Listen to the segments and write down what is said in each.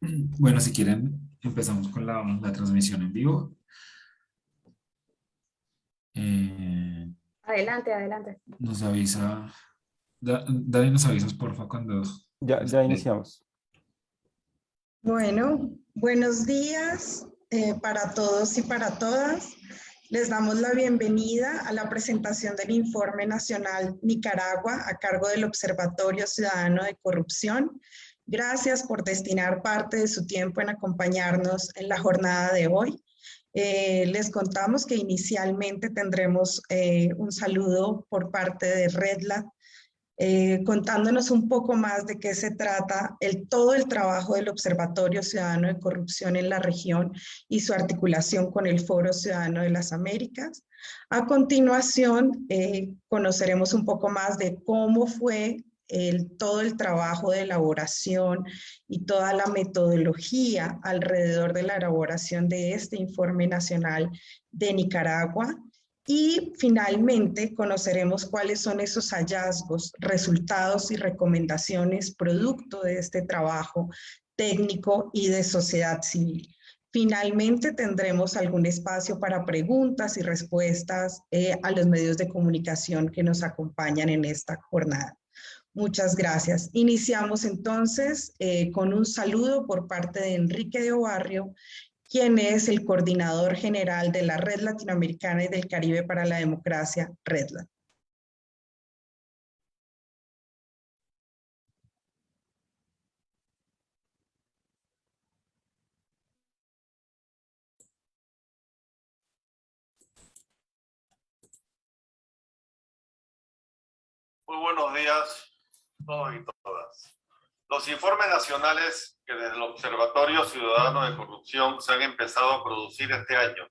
Bueno, si quieren, empezamos con la transmisión en vivo. Eh, Adelante, adelante. nos avisa, Dani, nos avisas, porfa, cuando Ya esté. iniciamos. Bueno, buenos días para todos y para todas. Les damos la bienvenida a la presentación del Informe Nacional Nicaragua a cargo del Observatorio Ciudadano de Corrupción. Gracias por destinar parte de su tiempo en acompañarnos en la jornada de hoy. Les contamos que inicialmente tendremos un saludo por parte de Redlat, contándonos un poco más de qué se trata todo el trabajo del Observatorio Ciudadano de Corrupción en la región y su articulación con el Foro Ciudadano de las Américas. A continuación, conoceremos un poco más de cómo fue todo el trabajo de elaboración y toda la metodología alrededor de la elaboración de este informe nacional de Nicaragua. Y finalmente conoceremos cuáles son esos hallazgos, resultados y recomendaciones producto de este trabajo técnico y de sociedad civil. Finalmente tendremos algún espacio para preguntas y respuestas a los medios de comunicación que nos acompañan en esta jornada. Muchas gracias. Iniciamos entonces con un saludo por parte de Enrique de Obarrio, quien es el coordinador general de la Red Latinoamericana y del Caribe para la Democracia, REDLAT. Muy buenos días a todos y todas. Los informes nacionales que desde el Observatorio Ciudadano de Corrupción se han empezado a producir este año,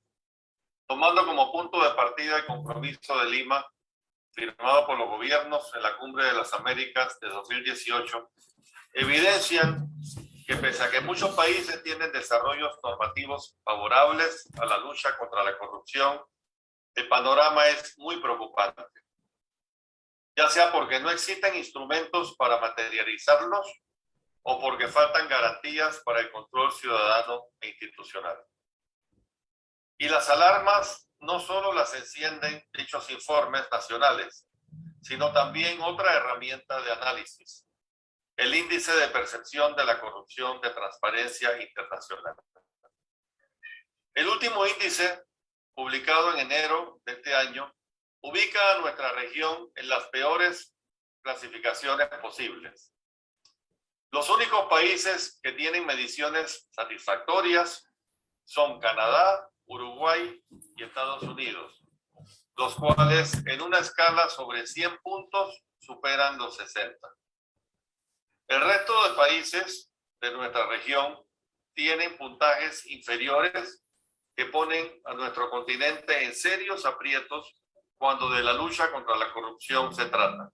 tomando como punto de partida el compromiso de Lima, firmado por los gobiernos en la Cumbre de las Américas de 2018, evidencian que pese a que muchos países tienen desarrollos normativos favorables a la lucha contra la corrupción, el panorama es muy preocupante, ya sea porque no existen instrumentos para materializarlos o porque faltan garantías para el control ciudadano e institucional. Y las alarmas no solo las encienden dichos informes nacionales, sino también otra herramienta de análisis, el índice de percepción de la corrupción de Transparencia Internacional. El último índice, publicado en enero de este año, ubica a nuestra región en las peores clasificaciones posibles. Los únicos países que tienen mediciones satisfactorias son Canadá, Uruguay y Estados Unidos, los cuales en una escala sobre 100 puntos superan los 60. El resto de países de nuestra región tienen puntajes inferiores que ponen a nuestro continente en serios aprietos cuando de la lucha contra la corrupción se trata.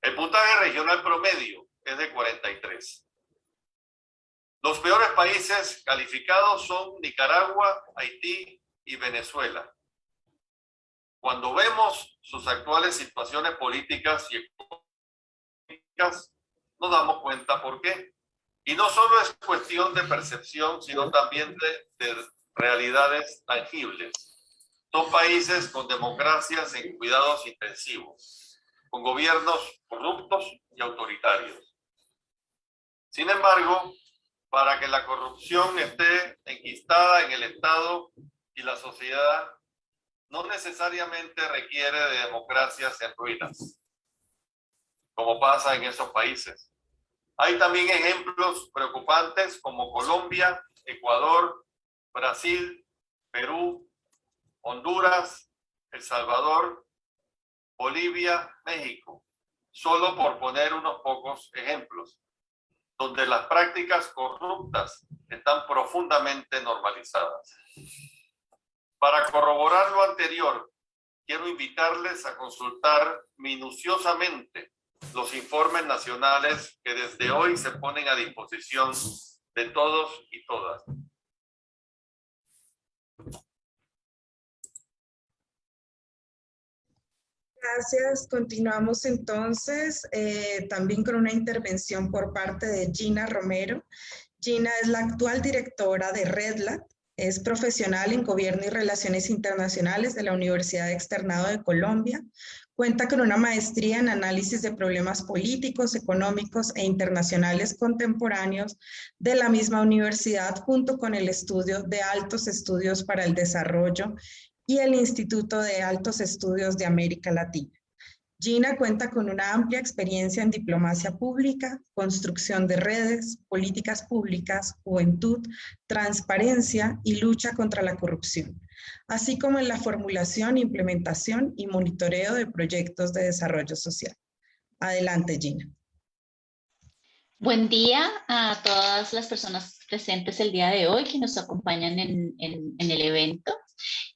El puntaje regional promedio es de 43. Los peores países calificados son Nicaragua, Haití y Venezuela. Cuando vemos sus actuales situaciones políticas y económicas, nos damos cuenta por qué. Y no solo es cuestión de percepción, sino también de realidades tangibles. Son países con democracias en cuidados intensivos, con gobiernos corruptos y autoritarios. Sin embargo, para que la corrupción esté enquistada en el Estado y la sociedad, no necesariamente requiere de democracias en ruinas, como pasa en esos países. Hay también ejemplos preocupantes como Colombia, Ecuador, Brasil, Perú, Honduras, El Salvador, Bolivia, México, solo por poner unos pocos ejemplos, donde las prácticas corruptas están profundamente normalizadas. Para corroborar lo anterior, quiero invitarles a consultar minuciosamente los informes nacionales que desde hoy se ponen a disposición de todos y todas. Gracias. Continuamos entonces también con una intervención por parte de Gina Romero, Gina es la actual directora de RedLat, es profesional en Gobierno y Relaciones Internacionales de la Universidad Externado de Colombia, cuenta con una maestría en análisis de problemas políticos, económicos e internacionales contemporáneos de la misma universidad, junto con el estudio de Altos Estudios para el Desarrollo y el Instituto de Altos Estudios de América Latina. Gina cuenta con una amplia experiencia en diplomacia pública, construcción de redes, políticas públicas, juventud, transparencia y lucha contra la corrupción, así como en la formulación, implementación y monitoreo de proyectos de desarrollo social. Adelante, Gina. Buen día a todas las personas presentes el día de hoy que nos acompañan en el evento.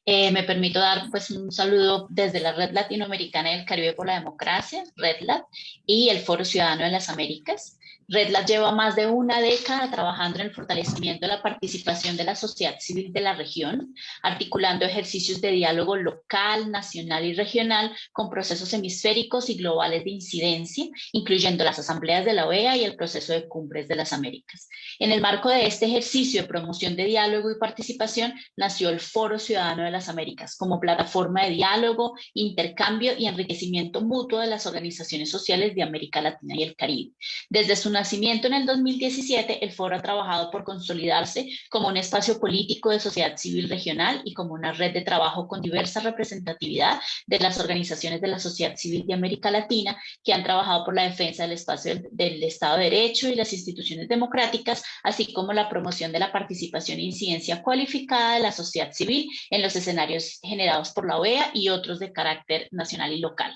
Me permito dar un saludo desde la Red Latinoamericana del Caribe por la Democracia, RedLat, y el Foro Ciudadano de las Américas. RedLat lleva más de una década trabajando en el fortalecimiento de la participación de la sociedad civil de la región, articulando ejercicios de diálogo local, nacional y regional con procesos hemisféricos y globales de incidencia, incluyendo las asambleas de la OEA y el proceso de cumbres de las Américas. En el marco de este ejercicio de promoción de diálogo y participación, nació el Foro Ciudadano de las Américas como plataforma de diálogo, intercambio y enriquecimiento mutuo de las organizaciones sociales de América Latina y el Caribe. Desde su nacimiento en el 2017, el foro ha trabajado por consolidarse como un espacio político de sociedad civil regional y como una red de trabajo con diversa representatividad de las organizaciones de la sociedad civil de América Latina que han trabajado por la defensa del espacio del Estado de Derecho y las instituciones democráticas, así como la promoción de la participación e incidencia cualificada de la sociedad civil en los escenarios generados por la OEA y otros de carácter nacional y local.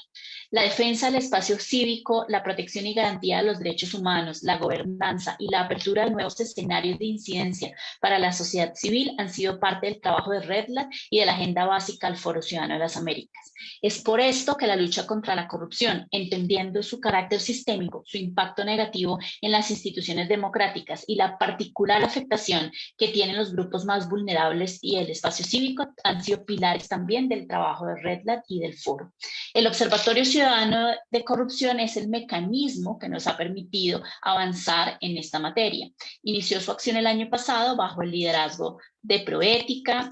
La defensa del espacio cívico, la protección y garantía de los derechos humanos, la gobernanza y la apertura de nuevos escenarios de incidencia para la sociedad civil han sido parte del trabajo de RedLat y de la agenda básica del Foro Ciudadano de las Américas. Es por esto que la lucha contra la corrupción, entendiendo su carácter sistémico, su impacto negativo en las instituciones democráticas y la particular afectación que tienen los grupos más vulnerables y el espacio cívico, han sido pilares también del trabajo de RedLat y del Foro. El Observatorio Ciudadano de Corrupción es el mecanismo que nos ha permitido avanzar en esta materia. Inició su acción el año pasado bajo el liderazgo de Proética,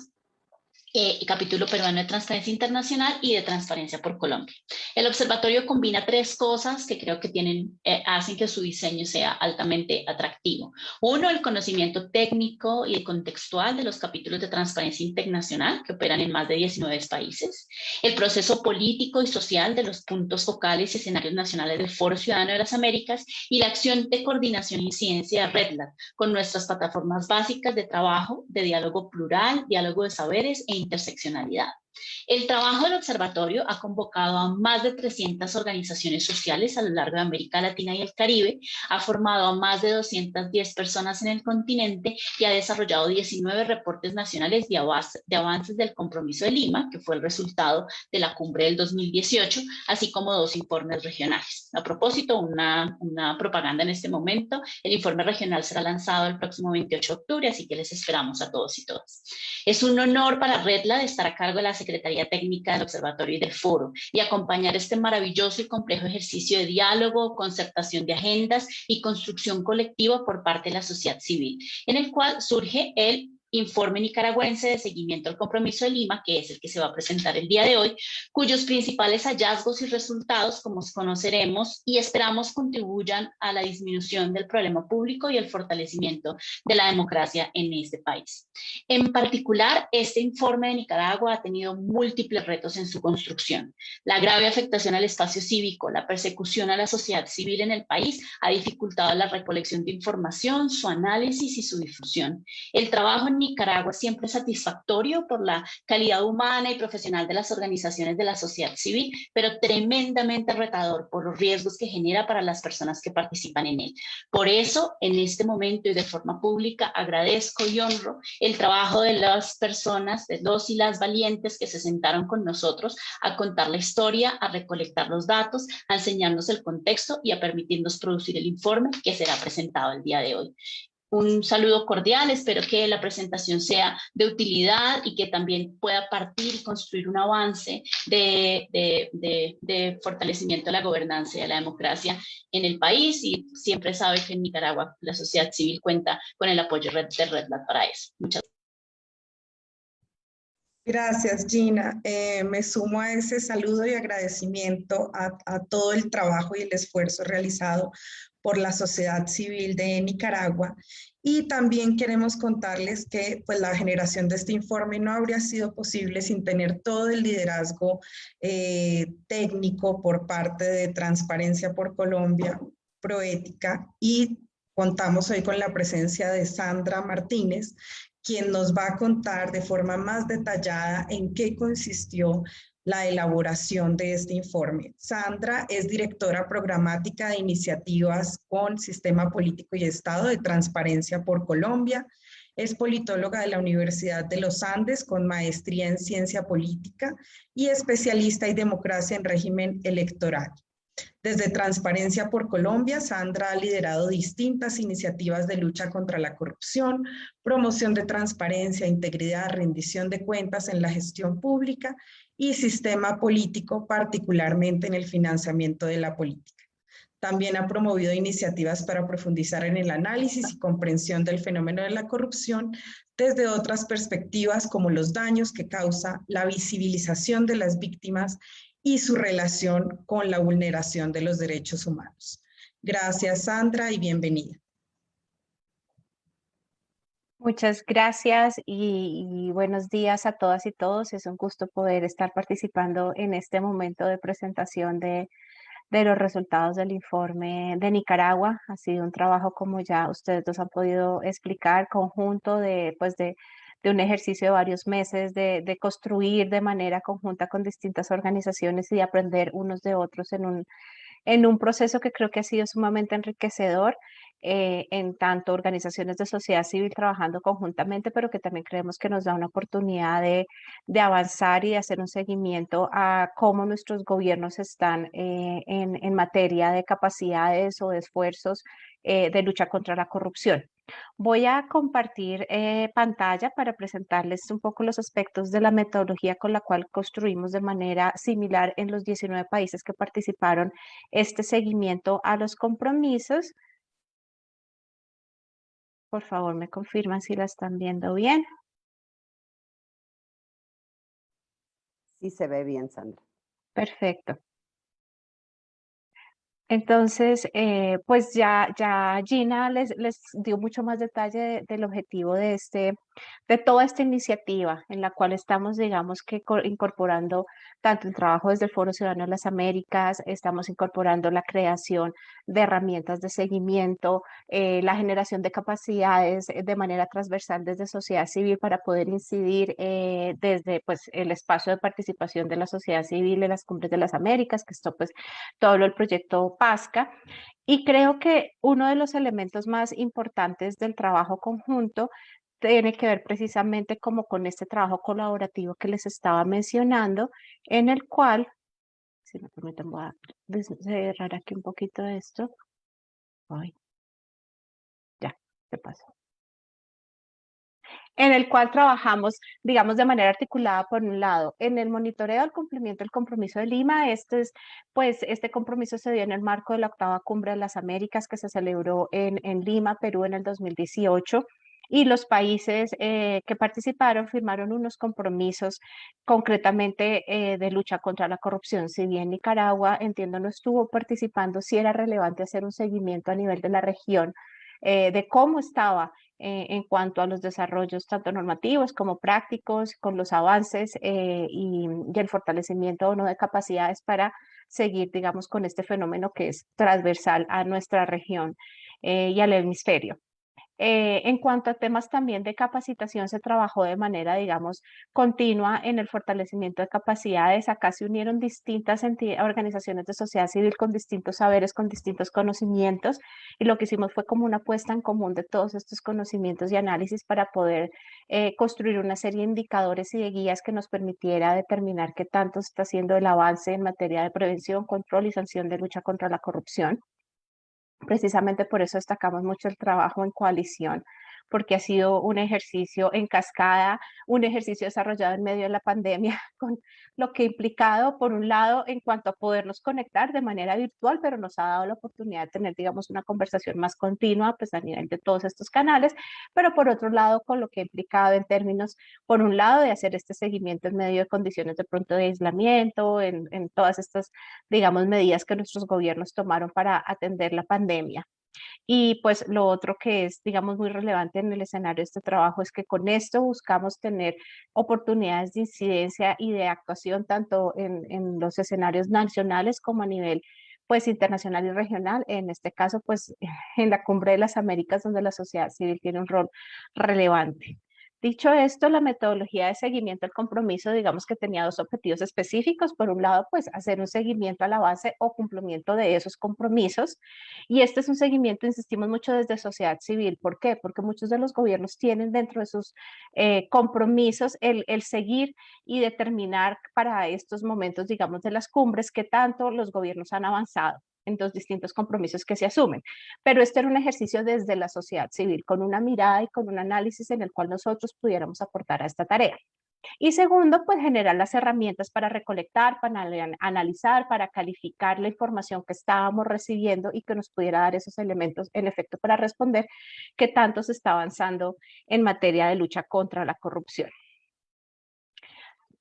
capítulo peruano de Transparencia Internacional y de Transparencia por Colombia. El observatorio combina tres cosas que creo que hacen que su diseño sea altamente atractivo. Uno, el conocimiento técnico y contextual de los capítulos de Transparencia Internacional que operan en más de 19 países. El proceso político y social de los puntos focales y escenarios nacionales del Foro Ciudadano de las Américas y la acción de coordinación y incidencia de RedLat con nuestras plataformas básicas de trabajo, de diálogo plural, diálogo de saberes e interseccionalidad. El trabajo del observatorio ha convocado a más de 300 organizaciones sociales a lo largo de América Latina y el Caribe, ha formado a más de 210 personas en el continente y ha desarrollado 19 reportes nacionales de avances del Compromiso de Lima, que fue el resultado de la cumbre del 2018, así como 2 informes regionales. A propósito, una propaganda en este momento, el informe regional será lanzado el próximo 28 de octubre, así que les esperamos a todos y todas. Es un honor para RedLat estar a cargo de la Secretaría Técnica del Observatorio y del Foro y acompañar este maravilloso y complejo ejercicio de diálogo, concertación de agendas y construcción colectiva por parte de la sociedad civil, en el cual surge el Informe Nicaragüense de Seguimiento al Compromiso de Lima, que es el que se va a presentar el día de hoy, cuyos principales hallazgos y resultados, como conoceremos y esperamos, contribuyan a la disminución del problema público y el fortalecimiento de la democracia en este país. En particular, este informe de Nicaragua ha tenido múltiples retos en su construcción. La grave afectación al espacio cívico, la persecución a la sociedad civil en el país ha dificultado la recolección de información, su análisis y su difusión. El trabajo en Nicaragua es siempre satisfactorio por la calidad humana y profesional de las organizaciones de la sociedad civil, pero tremendamente retador por los riesgos que genera para las personas que participan en él. Por eso, en este momento y de forma pública, agradezco y honro el trabajo de las personas, de los y las valientes que se sentaron con nosotros a contar la historia, a recolectar los datos, a enseñarnos el contexto y a permitirnos producir el informe que será presentado el día de hoy. un saludo cordial, espero que la presentación sea de utilidad y que también pueda partir y construir un avance de fortalecimiento de la gobernanza y de la democracia en el país, y siempre sabe que en Nicaragua la sociedad civil cuenta con el apoyo de RedLat para eso. Muchas gracias. Gracias, Gina. Me sumo a ese saludo y agradecimiento a todo el trabajo y el esfuerzo realizado por la sociedad civil de Nicaragua. Y también queremos contarles que pues, la generación de este informe no habría sido posible sin tener todo el liderazgo técnico por parte de Transparencia por Colombia, Proética, y contamos hoy con la presencia de Sandra Martínez, quien nos va a contar de forma más detallada en qué consistió la elaboración de este informe. Sandra es directora programática de iniciativas con Sistema Político y Estado de Transparencia por Colombia. Es politóloga de la Universidad de los Andes con maestría en Ciencia Política y especialista en democracia en régimen electoral. Desde Transparencia por Colombia, Sandra ha liderado distintas iniciativas de lucha contra la corrupción, promoción de transparencia, integridad, rendición de cuentas en la gestión pública y sistema político, particularmente en el financiamiento de la política. También ha promovido iniciativas para profundizar en el análisis y comprensión del fenómeno de la corrupción desde otras perspectivas como los daños que causa, la visibilización de las víctimas y su relación con la vulneración de los derechos humanos. Gracias, Sandra, y bienvenida. Muchas gracias y buenos días a todas y todos. Es un gusto poder estar participando en este momento de presentación de los resultados del informe de Nicaragua. Ha sido un trabajo, como ya ustedes nos han podido explicar, conjunto de un ejercicio de varios meses, de construir de manera conjunta con distintas organizaciones y de aprender unos de otros en un proceso que creo que ha sido sumamente enriquecedor, en tanto organizaciones de sociedad civil trabajando conjuntamente, pero que también creemos que nos da una oportunidad de avanzar y de hacer un seguimiento a cómo nuestros gobiernos están en materia de capacidades o de esfuerzos de lucha contra la corrupción. Voy a compartir pantalla para presentarles un poco los aspectos de la metodología con la cual construimos de manera similar en los 19 países que participaron este seguimiento a los compromisos. Por favor, me confirman si la están viendo bien. Sí se ve bien, Sandra. Perfecto. Entonces, pues ya Gina les dio mucho más detalle del objetivo de toda esta iniciativa en la cual estamos, digamos, que incorporando tanto el trabajo desde el Foro Ciudadano de las Américas, estamos incorporando la creación de herramientas de seguimiento, la generación de capacidades de manera transversal desde sociedad civil para poder incidir desde pues, el espacio de participación de la sociedad civil en las Cumbres de las Américas, que esto pues todo el proyecto PASCA, y creo que uno de los elementos más importantes del trabajo conjunto tiene que ver precisamente como con este trabajo colaborativo que les estaba mencionando, en el cual, si me permiten, voy a cerrar aquí un poquito esto. Ay, ya, ¿qué pasó? En el cual trabajamos, digamos, de manera articulada, por un lado, en el monitoreo del cumplimiento del compromiso de Lima. Este compromiso se dio en el marco de la 8ª Cumbre de las Américas que se celebró en Lima, Perú, en el 2018. Y los países que participaron firmaron unos compromisos concretamente de lucha contra la corrupción. Si bien Nicaragua, entiendo, no estuvo participando, sí era relevante hacer un seguimiento a nivel de la región de cómo estaba en cuanto a los desarrollos tanto normativos como prácticos, con los avances y el fortalecimiento o no de capacidades para seguir, digamos, con este fenómeno que es transversal a nuestra región y al hemisferio. En cuanto a temas también de capacitación, se trabajó de manera, digamos, continua en el fortalecimiento de capacidades. Acá se unieron distintas organizaciones de sociedad civil con distintos saberes, con distintos conocimientos, y lo que hicimos fue como una puesta en común de todos estos conocimientos y análisis para poder construir una serie de indicadores y de guías que nos permitiera determinar qué tanto está haciendo el avance en materia de prevención, control y sanción de lucha contra la corrupción. Precisamente por eso destacamos mucho el trabajo en coalición, porque ha sido un ejercicio en cascada, un ejercicio desarrollado en medio de la pandemia, con lo que ha implicado, por un lado, en cuanto a podernos conectar de manera virtual, pero nos ha dado la oportunidad de tener, digamos, una conversación más continua, pues a nivel de todos estos canales, pero por otro lado, con lo que ha implicado en términos, por un lado, de hacer este seguimiento en medio de condiciones de pronto de aislamiento, en todas estas, digamos, medidas que nuestros gobiernos tomaron para atender la pandemia. Y pues lo otro que es, digamos, muy relevante en el escenario de este trabajo es que con esto buscamos tener oportunidades de incidencia y de actuación tanto en los escenarios nacionales como a nivel pues internacional y regional, en este caso pues en la Cumbre de las Américas donde la sociedad civil tiene un rol relevante. Dicho esto, la metodología de seguimiento al compromiso, digamos que tenía dos objetivos específicos. Por un lado, pues hacer un seguimiento a la base o cumplimiento de esos compromisos. Y este es un seguimiento, insistimos mucho desde sociedad civil. ¿Por qué? Porque muchos de los gobiernos tienen dentro de sus compromisos el seguir y determinar para estos momentos, digamos, de las cumbres, qué tanto los gobiernos han avanzado en los distintos compromisos que se asumen. Pero este era un ejercicio desde la sociedad civil, con una mirada y con un análisis en el cual nosotros pudiéramos aportar a esta tarea. Y segundo, pues generar las herramientas para recolectar, para analizar, para calificar la información que estábamos recibiendo y que nos pudiera dar esos elementos en efecto para responder qué tanto se está avanzando en materia de lucha contra la corrupción.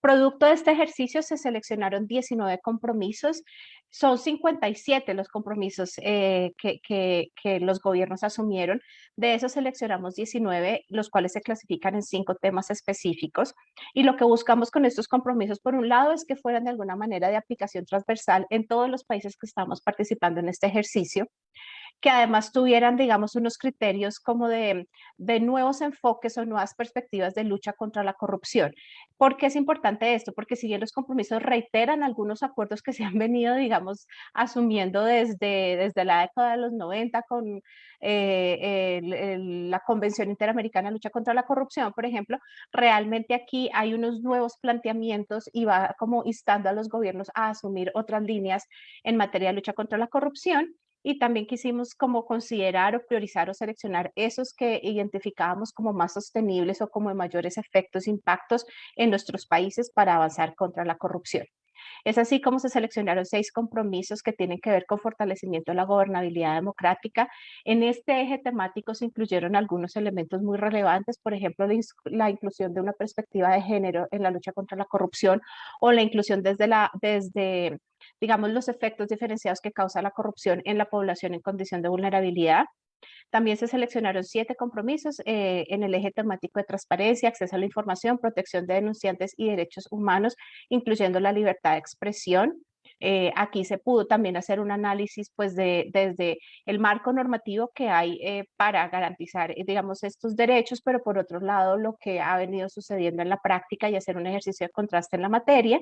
Producto de este ejercicio se seleccionaron 19 compromisos, son 57 los compromisos que los gobiernos asumieron. De esos seleccionamos 19, los cuales se clasifican en 5 temas específicos. Y lo que buscamos con estos compromisos, por un lado, es que fueran de alguna manera de aplicación transversal en todos los países que estamos participando en este ejercicio, que además tuvieran, digamos, unos criterios como de nuevos enfoques o nuevas perspectivas de lucha contra la corrupción. ¿Por qué es importante esto? Porque si bien los compromisos reiteran algunos acuerdos que se han venido, digamos, asumiendo desde la década de los 90 con la Convención Interamericana de Lucha contra la Corrupción, por ejemplo, realmente aquí hay unos nuevos planteamientos y va como instando a los gobiernos a asumir otras líneas en materia de lucha contra la corrupción. Y también quisimos como considerar o priorizar o seleccionar esos que identificábamos como más sostenibles o como de mayores efectos, impactos en nuestros países para avanzar contra la corrupción. Es así como se seleccionaron 6 compromisos que tienen que ver con fortalecimiento de la gobernabilidad democrática. En este eje temático se incluyeron algunos elementos muy relevantes, por ejemplo, la inclusión de una perspectiva de género en la lucha contra la corrupción o la inclusión desde digamos, los efectos diferenciados que causa la corrupción en la población en condición de vulnerabilidad. También se seleccionaron 7 compromisos en el eje temático de transparencia, acceso a la información, protección de denunciantes y derechos humanos, incluyendo la libertad de expresión. Aquí se pudo también hacer un análisis pues desde el marco normativo que hay para garantizar, digamos, estos derechos, pero por otro lado lo que ha venido sucediendo en la práctica y hacer un ejercicio de contraste en la materia.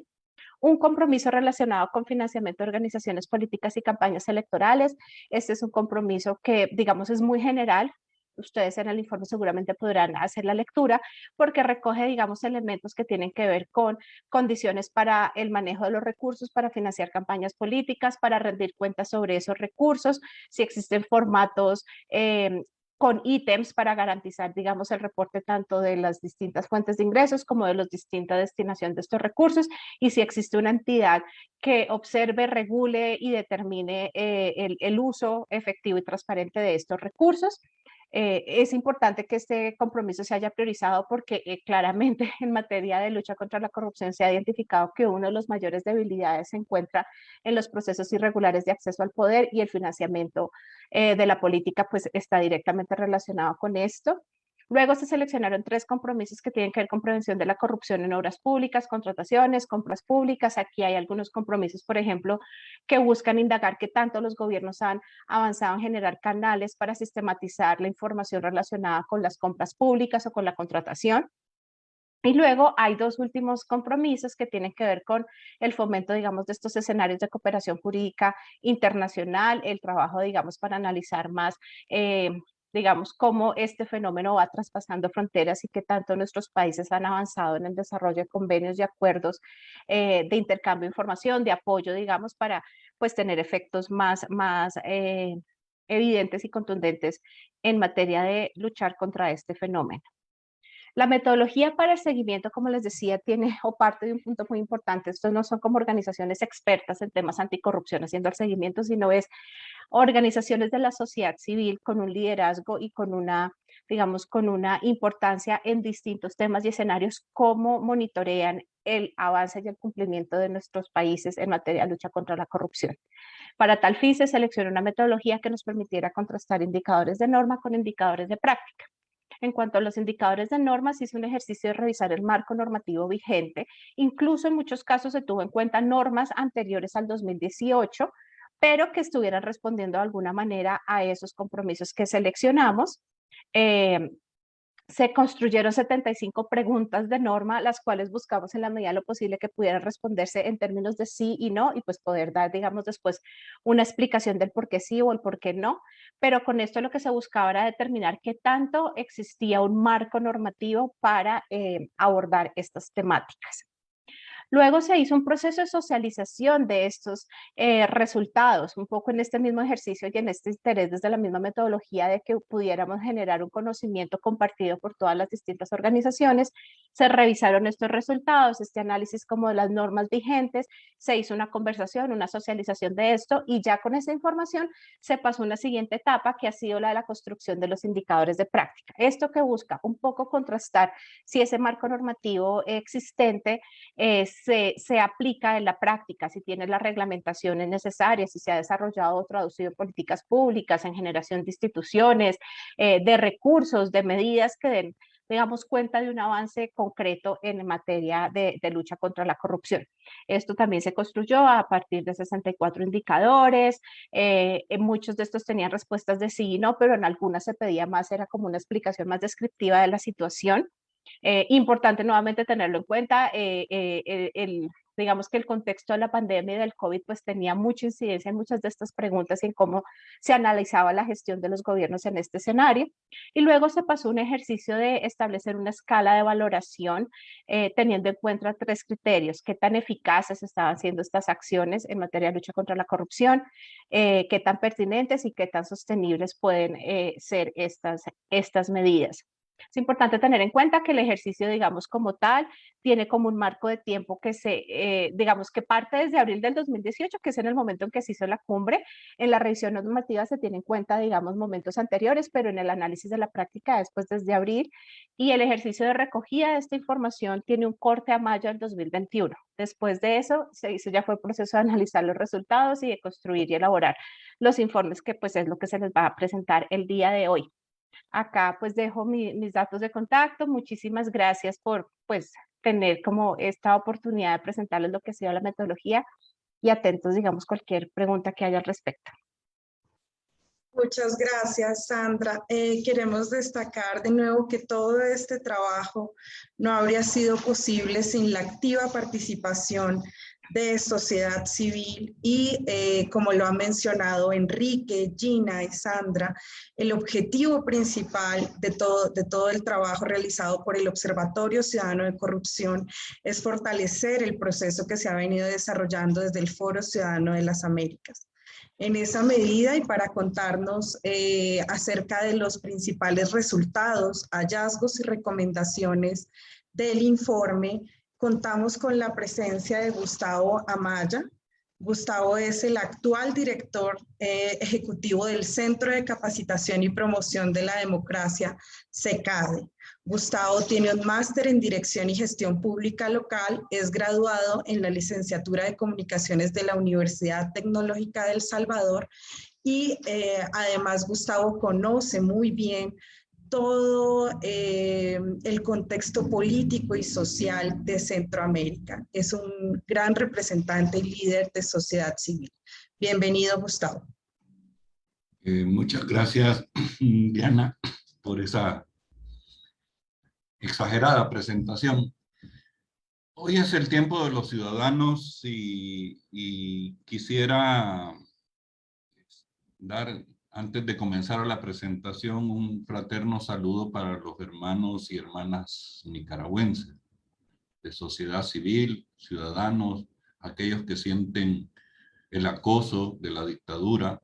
Un compromiso relacionado con financiamiento de organizaciones políticas y campañas electorales. Este es un compromiso que, digamos, es muy general. Ustedes en el informe seguramente podrán hacer la lectura porque recoge, digamos, elementos que tienen que ver con condiciones para el manejo de los recursos, para financiar campañas políticas, para rendir cuentas sobre esos recursos, si existen formatos con ítems para garantizar, digamos, el reporte tanto de las distintas fuentes de ingresos como de la distinta destinación de estos recursos, y si existe una entidad que observe, regule y determine el uso efectivo y transparente de estos recursos. Es importante que este compromiso se haya priorizado porque claramente en materia de lucha contra la corrupción se ha identificado que una de las mayores debilidades se encuentra en los procesos irregulares de acceso al poder, y el financiamiento de la política pues está directamente relacionado con esto. Luego se seleccionaron 3 compromisos que tienen que ver con prevención de la corrupción en obras públicas, contrataciones, compras públicas. Aquí hay algunos compromisos, por ejemplo, que buscan indagar qué tanto los gobiernos han avanzado en generar canales para sistematizar la información relacionada con las compras públicas o con la contratación. Y luego hay 2 últimos compromisos que tienen que ver con el fomento, digamos, de estos escenarios de cooperación jurídica internacional, el trabajo, digamos, para analizar más digamos, cómo este fenómeno va traspasando fronteras y qué tanto nuestros países han avanzado en el desarrollo de convenios y acuerdos de intercambio de información, de apoyo, digamos, para pues tener efectos más evidentes y contundentes en materia de luchar contra este fenómeno. La metodología para el seguimiento, como les decía, tiene o parte de un punto muy importante. Estos no son como organizaciones expertas en temas anticorrupción haciendo el seguimiento, sino es organizaciones de la sociedad civil con un liderazgo y con una, digamos, con una importancia en distintos temas y escenarios, cómo monitorean el avance y el cumplimiento de nuestros países en materia de lucha contra la corrupción. Para tal fin se seleccionó una metodología que nos permitiera contrastar indicadores de norma con indicadores de práctica. En cuanto a los indicadores de normas, hice un ejercicio de revisar el marco normativo vigente. Incluso en muchos casos se tuvo en cuenta normas anteriores al 2018, pero que estuvieran respondiendo de alguna manera a esos compromisos que seleccionamos. Se construyeron 75 preguntas de norma, las cuales buscamos en la medida de lo posible que pudieran responderse en términos de sí y no, y pues poder dar, digamos, después una explicación del por qué sí o el por qué no. Pero con esto lo que se buscaba era determinar qué tanto existía un marco normativo para abordar estas temáticas. Luego se hizo un proceso de socialización de estos resultados, un poco en este mismo ejercicio y en este interés desde la misma metodología de que pudiéramos generar un conocimiento compartido por todas las distintas organizaciones. Se revisaron estos resultados, este análisis como de las normas vigentes, se hizo una conversación, una socialización de esto y ya con esa información se pasó a una siguiente etapa que ha sido la de la construcción de los indicadores de práctica. Esto que busca un poco contrastar si ese marco normativo existente se aplica en la práctica, si tiene las reglamentaciones necesarias, si se ha desarrollado o traducido en políticas públicas, en generación de instituciones, de recursos, de medidas que den, digamos, cuenta de un avance concreto en materia de lucha contra la corrupción. Esto también se construyó a partir de 64 indicadores, muchos de estos tenían respuestas de sí y no, pero en algunas se pedía más, era como una explicación más descriptiva de la situación. Importante nuevamente tenerlo en cuenta, digamos que el contexto de la pandemia y del COVID pues tenía mucha incidencia en muchas de estas preguntas y en cómo se analizaba la gestión de los gobiernos en este escenario. Y luego se pasó un ejercicio de establecer una escala de valoración teniendo en cuenta 3 criterios: qué tan eficaces estaban siendo estas acciones en materia de lucha contra la corrupción, qué tan pertinentes y qué tan sostenibles pueden ser estas medidas. Es importante tener en cuenta que el ejercicio, digamos, como tal, tiene como un marco de tiempo que digamos, que parte desde abril del 2018, que es en el momento en que se hizo la cumbre. En la revisión normativa se tiene en cuenta, digamos, momentos anteriores, pero en el análisis de la práctica después desde abril. Y el ejercicio de recogida de esta información tiene un corte a mayo del 2021. Después de eso, se hizo ya fue el proceso de analizar los resultados y de construir y elaborar los informes, que pues es lo que se les va a presentar el día de hoy. Acá pues dejo mis datos de contacto. Muchísimas gracias por pues tener como esta oportunidad de presentarles lo que ha sido la metodología y atentos, digamos, cualquier pregunta que haya al respecto. Muchas gracias, Sandra. Queremos destacar de nuevo que todo este trabajo no habría sido posible sin la activa participación de sociedad civil y, como lo han mencionado Enrique, Gina y Sandra, el objetivo principal de todo el trabajo realizado por el Observatorio Ciudadano de Corrupción es fortalecer el proceso que se ha venido desarrollando desde el Foro Ciudadano de las Américas. En esa medida, y para contarnos acerca de los principales resultados, hallazgos y recomendaciones del informe, contamos con la presencia de Gustavo Amaya. Gustavo es el actual director ejecutivo del Centro de Capacitación y Promoción de la Democracia, CECADE. Gustavo tiene un máster en Dirección y Gestión Pública Local, es graduado en la licenciatura de Comunicaciones de la Universidad Tecnológica de El Salvador y además Gustavo conoce muy bien todo el contexto político y social de Centroamérica. Es un gran representante y líder de sociedad civil. Bienvenido, Gustavo. Muchas gracias, Diana, por esa exagerada presentación. Hoy es el tiempo de los ciudadanos y quisiera dar, antes de comenzar la presentación, un fraterno saludo para los hermanos y hermanas nicaragüenses, de sociedad civil, ciudadanos, aquellos que sienten el acoso de la dictadura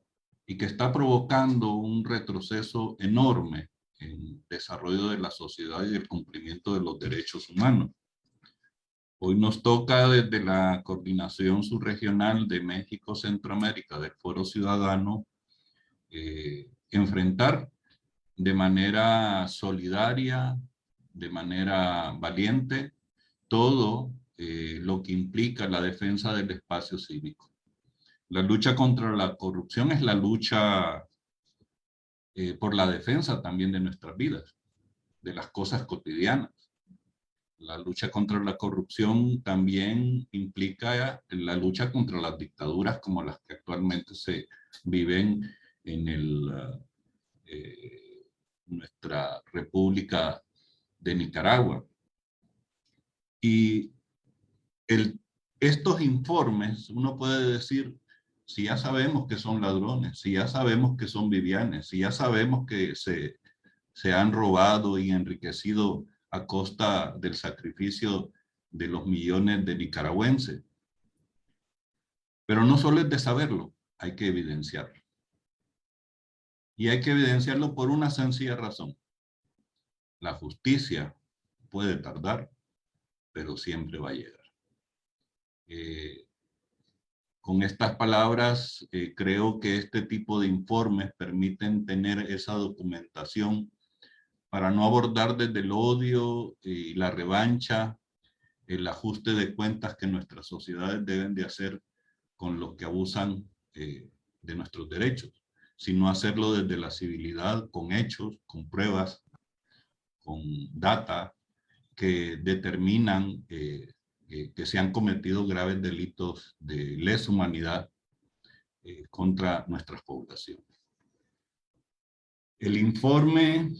y que está provocando un retroceso enorme en el desarrollo de la sociedad y el cumplimiento de los derechos humanos. Hoy nos toca desde la Coordinación Subregional de México-Centroamérica del Foro Ciudadano enfrentar de manera solidaria, de manera valiente, todo lo que implica la defensa del espacio cívico. La lucha contra la corrupción es la lucha por la defensa también de nuestras vidas, de las cosas cotidianas. La lucha contra la corrupción también implica la lucha contra las dictaduras como las que actualmente se viven en nuestra República de Nicaragua. Y estos informes, uno puede decir, si ya sabemos que son ladrones, si ya sabemos que son vivianes, si ya sabemos que se han robado y enriquecido a costa del sacrificio de los millones de nicaragüenses. Pero no solo es de saberlo, hay que evidenciarlo. Y hay que evidenciarlo por una sencilla razón. La justicia puede tardar, pero siempre va a llegar. Con estas palabras, creo que este tipo de informes permiten tener esa documentación para no abordar desde el odio y la revancha, el ajuste de cuentas que nuestras sociedades deben de hacer con los que abusan de nuestros derechos, sino hacerlo desde la civilidad, con hechos, con pruebas, con data que determinan que se han cometido graves delitos de lesa humanidad contra nuestras poblaciones. El informe,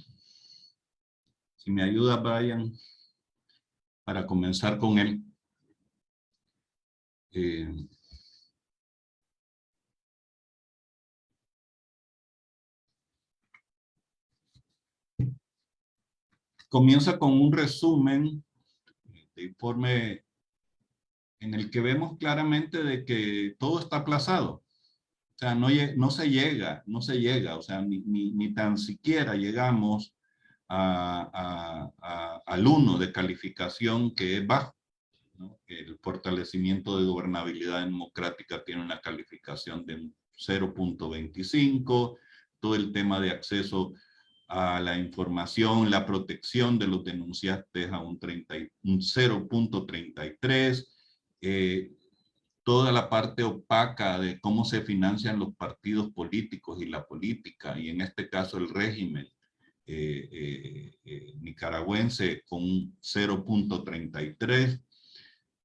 si me ayuda Brian, para comenzar con él. Comienza con un resumen de informe en el que vemos claramente de que todo está aplazado. O sea, no se llega, o sea, ni tan siquiera llegamos al 1 de calificación, que es bajo, ¿no? El fortalecimiento de gobernabilidad democrática tiene una calificación de 0.25, todo el tema de acceso a la información, la protección de los denunciantes a un 0.33, toda la parte opaca de cómo se financian los partidos políticos y la política, y en este caso el régimen nicaragüense con 0.33.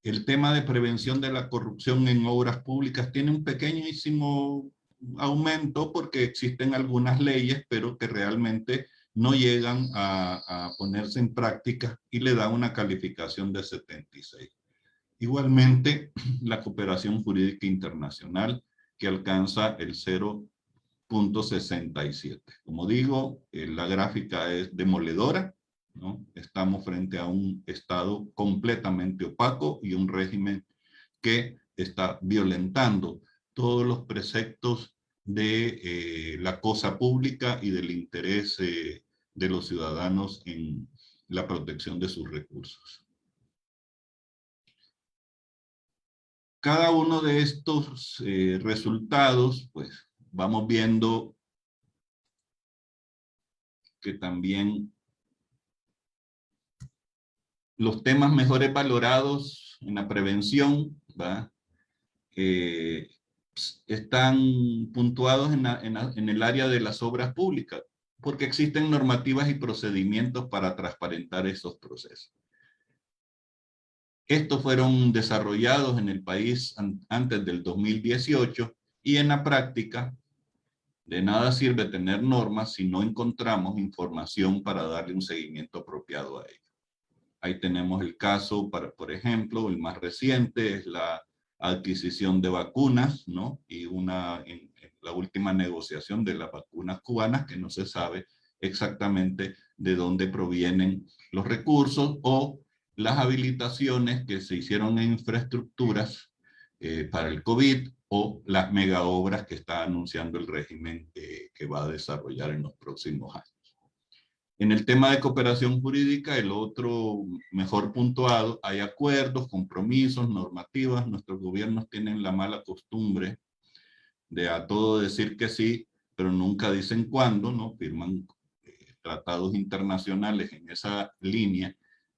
El tema de prevención de la corrupción en obras públicas tiene un pequeñísimo aumento porque existen algunas leyes, pero que realmente no llegan a ponerse en práctica y le da una calificación de 76. Igualmente, la cooperación jurídica internacional, que alcanza el 0.67. Como digo, la gráfica es demoledora, ¿no? Estamos frente a un Estado completamente opaco y un régimen que está violentando todos los preceptos de la cosa pública y del interés de los ciudadanos en la protección de sus recursos. Cada uno de estos resultados, pues vamos viendo que también los temas mejores valorados en la prevención, ¿va? Están puntuados en el área de las obras públicas, porque existen normativas y procedimientos para transparentar esos procesos. Estos fueron desarrollados en el país antes del 2018 y en la práctica de nada sirve tener normas si no encontramos información para darle un seguimiento apropiado a ello. Ahí tenemos el caso, por ejemplo, el más reciente es la adquisición de vacunas, ¿no? Y en la última negociación de las vacunas cubanas, que no se sabe exactamente de dónde provienen los recursos, o las habilitaciones que se hicieron en infraestructuras para el COVID o las mega obras que está anunciando el régimen que va a desarrollar en los próximos años. En el tema de cooperación jurídica, el otro mejor puntuado, hay acuerdos, compromisos, normativas. Nuestros gobiernos tienen la mala costumbre de a todo decir que sí, pero nunca dicen cuándo, ¿no? Firman tratados internacionales en esa línea,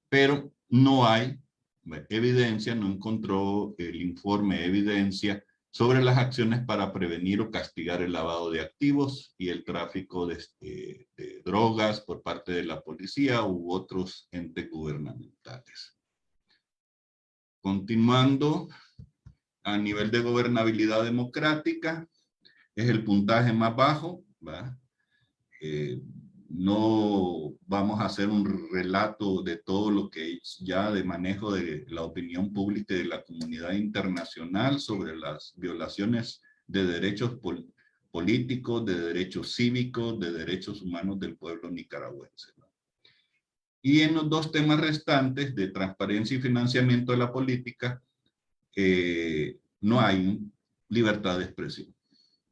pero no hay evidencia, no encontró el informe evidencia sobre las acciones para prevenir o castigar el lavado de activos y el tráfico de drogas por parte de la policía u otros entes gubernamentales. Continuando, a nivel de gobernabilidad democrática, es el puntaje más bajo, ¿va? No vamos a hacer un relato de todo lo que ya de manejo de la opinión pública y de la comunidad internacional sobre las violaciones de derechos políticos, de derechos cívicos, de derechos humanos del pueblo nicaragüense, ¿no? Y en los dos temas restantes de transparencia y financiamiento de la política, no hay libertad de expresión.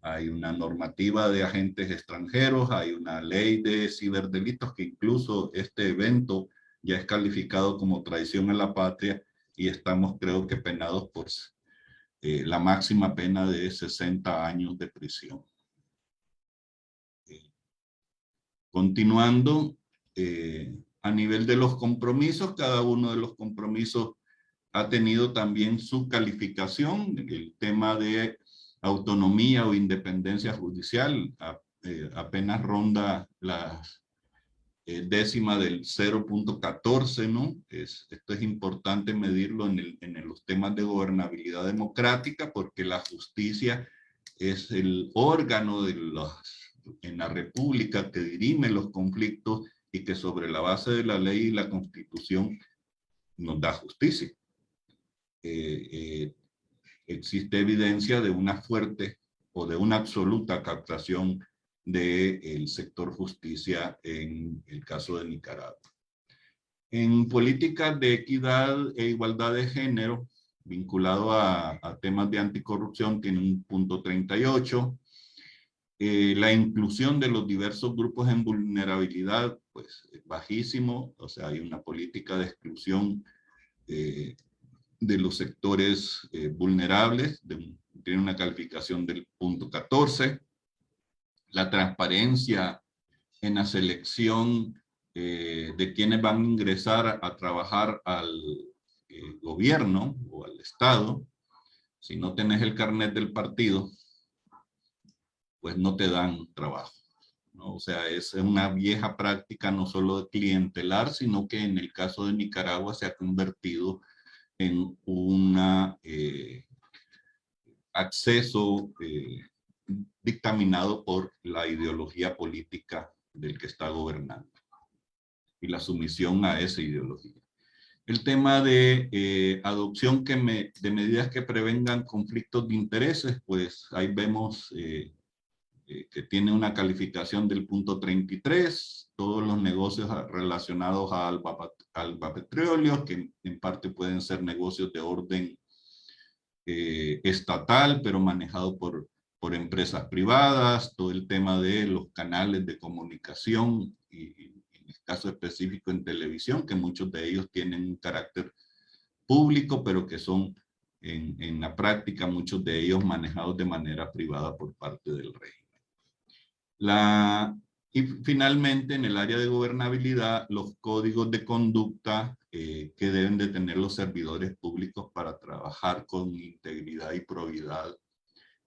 Hay una normativa de agentes extranjeros, hay una ley de ciberdelitos que incluso este evento ya es calificado como traición a la patria y estamos, creo que, penados por la máxima pena de 60 años de prisión. Continuando, a nivel de los compromisos, cada uno de los compromisos ha tenido también su calificación. El tema de autonomía o independencia judicial apenas ronda la décima del 0.14, ¿no? Esto es importante medirlo en los temas de gobernabilidad democrática, porque la justicia es el órgano en la república que dirime los conflictos y que sobre la base de la ley y la constitución nos da justicia. Existe evidencia de una fuerte o de una absoluta captación del sector justicia en el caso de Nicaragua. En políticas de equidad e igualdad de género, vinculado a temas de anticorrupción, tiene un punto 38. La inclusión de los diversos grupos en vulnerabilidad, pues es bajísimo, o sea, hay una política de exclusión de los sectores vulnerables, tiene una calificación del punto 14. La transparencia en la selección de quienes van a ingresar a trabajar al gobierno o al Estado. Si no tenés el carnet del partido, pues no te dan trabajo, ¿no? O sea, es una vieja práctica no solo clientelar, sino que en el caso de Nicaragua se ha convertido en un acceso dictaminado por la ideología política del que está gobernando y la sumisión a esa ideología. El tema de adopción de medidas que prevengan conflictos de intereses, pues ahí vemos que tiene una calificación del punto 33, todos los negocios relacionados a Alba Petróleo, que en parte pueden ser negocios de orden estatal, pero manejado por empresas privadas, todo el tema de los canales de comunicación, y en el caso específico en televisión, que muchos de ellos tienen un carácter público, pero que son en la práctica muchos de ellos manejados de manera privada por parte del régimen. Y finalmente, en el área de gobernabilidad, los códigos de conducta que deben de tener los servidores públicos para trabajar con integridad y probidad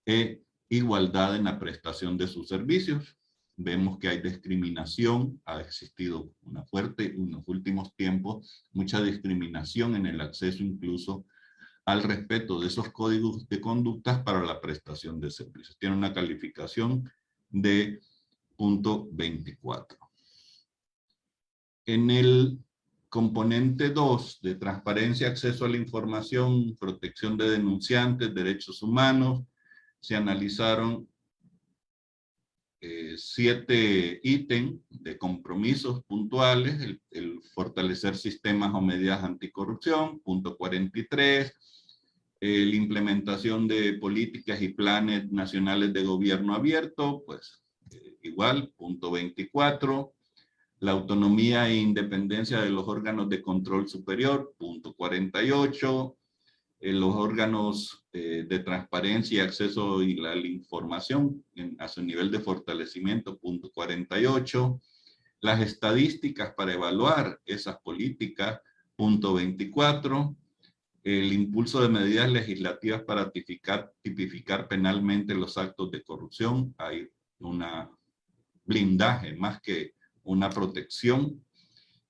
e igualdad en la prestación de sus servicios. Vemos que hay discriminación, ha existido una fuerte en los últimos tiempos, mucha discriminación en el acceso incluso al respeto de esos códigos de conductas para la prestación de servicios. Tiene una calificación de punto 24. En el componente 2 de transparencia, acceso a la información, protección de denunciantes, derechos humanos, se analizaron 7 ítems de compromisos puntuales, el fortalecer sistemas o medidas anticorrupción, punto 43, La implementación de políticas y planes nacionales de gobierno abierto, pues igual, punto 24. La autonomía e independencia de los órganos de control superior, punto 48. Los órganos de transparencia y acceso a la información a su nivel de fortalecimiento, punto 48. Las estadísticas para evaluar esas políticas, punto 24. El impulso de medidas legislativas para tipificar penalmente los actos de corrupción. Hay un blindaje más que una protección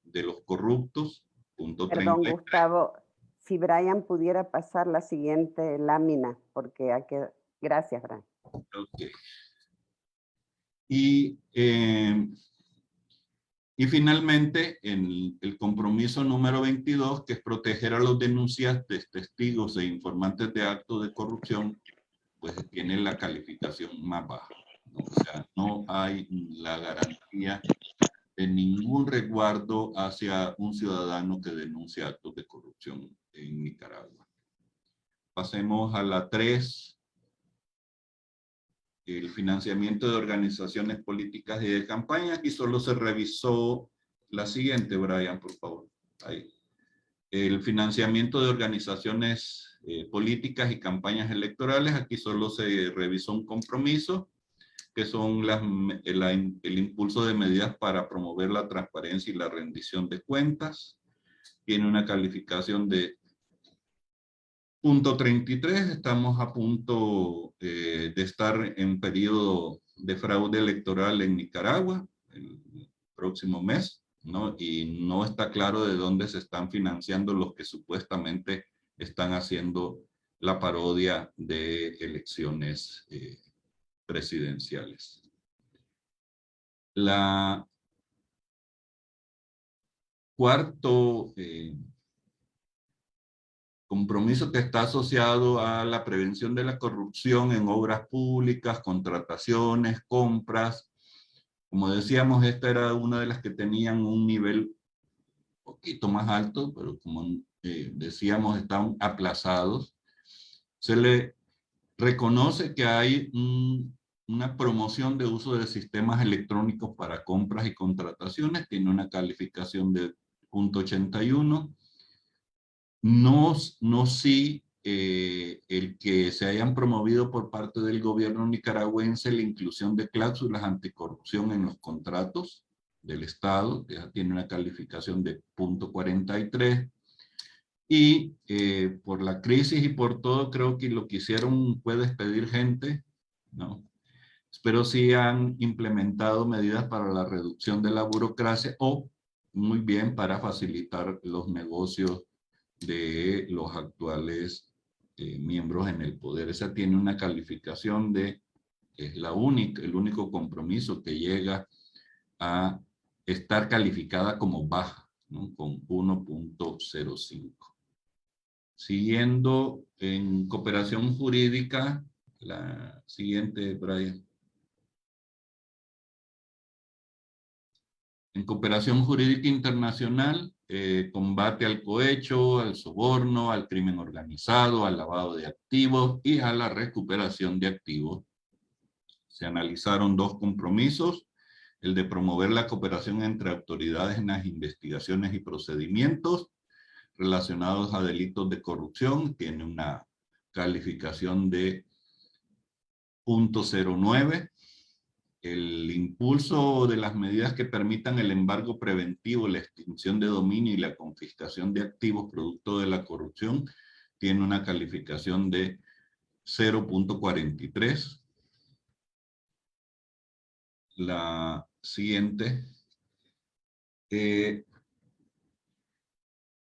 de los corruptos. Punto 30. Perdón, Gustavo, si Brian pudiera pasar la siguiente lámina, porque hay que... Gracias, Brian. Okay. Y finalmente, en el compromiso número 22, que es proteger a los denunciantes, testigos e informantes de actos de corrupción, pues tiene la calificación más baja, ¿no? O sea, no hay la garantía de ningún resguardo hacia un ciudadano que denuncia actos de corrupción en Nicaragua. Pasemos a la 3. El financiamiento de organizaciones políticas y de campaña. Aquí solo se revisó la siguiente, Brian, por favor. Ahí. El financiamiento de organizaciones políticas y campañas electorales. Aquí solo se revisó un compromiso, que son el impulso de medidas para promover la transparencia y la rendición de cuentas. Tiene una calificación de punto 33, estamos a punto de estar en periodo de fraude electoral en Nicaragua el próximo mes, ¿no? Y no está claro de dónde se están financiando los que supuestamente están haciendo la parodia de elecciones presidenciales. La cuarto compromiso que está asociado a la prevención de la corrupción en obras públicas, contrataciones, compras. Como decíamos, esta era una de las que tenían un nivel un poquito más alto, pero como decíamos, están aplazados. Se le reconoce que hay una promoción de uso de sistemas electrónicos para compras y contrataciones, tiene una calificación de punto 81. No sí el que se hayan promovido por parte del gobierno nicaragüense la inclusión de cláusulas anticorrupción en los contratos del Estado, que ya tiene una calificación de punto 43. Y por la crisis y por todo, creo que lo que hicieron fue despedir gente, ¿no? Pero sí han implementado medidas para la reducción de la burocracia o muy bien para facilitar los negocios de los actuales miembros en el poder. Esa tiene una calificación de, es el único compromiso que llega a estar calificada como baja, ¿no? Con 1.05. Siguiendo en cooperación jurídica, la siguiente, Brian. En cooperación jurídica internacional, combate al cohecho, al soborno, al crimen organizado, al lavado de activos y a la recuperación de activos. Se analizaron 2 compromisos, el de promover la cooperación entre autoridades en las investigaciones y procedimientos relacionados a delitos de corrupción, tiene una calificación de punto 09. El impulso de las medidas que permitan el embargo preventivo, la extinción de dominio y la confiscación de activos producto de la corrupción tiene una calificación de 0.43. La siguiente.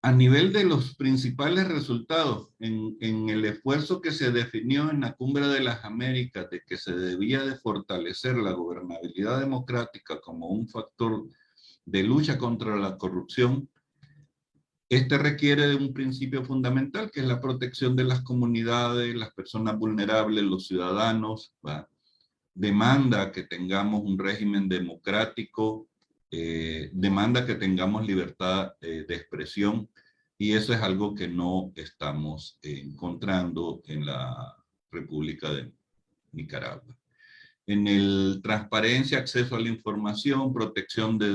A nivel de los principales resultados, en el esfuerzo que se definió en la Cumbre de las Américas de que se debía de fortalecer la gobernabilidad democrática como un factor de lucha contra la corrupción, este requiere de un principio fundamental que es la protección de las comunidades, las personas vulnerables, los ciudadanos, ¿va? Demanda que tengamos un régimen democrático, demanda que tengamos libertad de expresión Y eso es algo que no estamos encontrando en la República de Nicaragua. En el transparencia, acceso a la información, protección de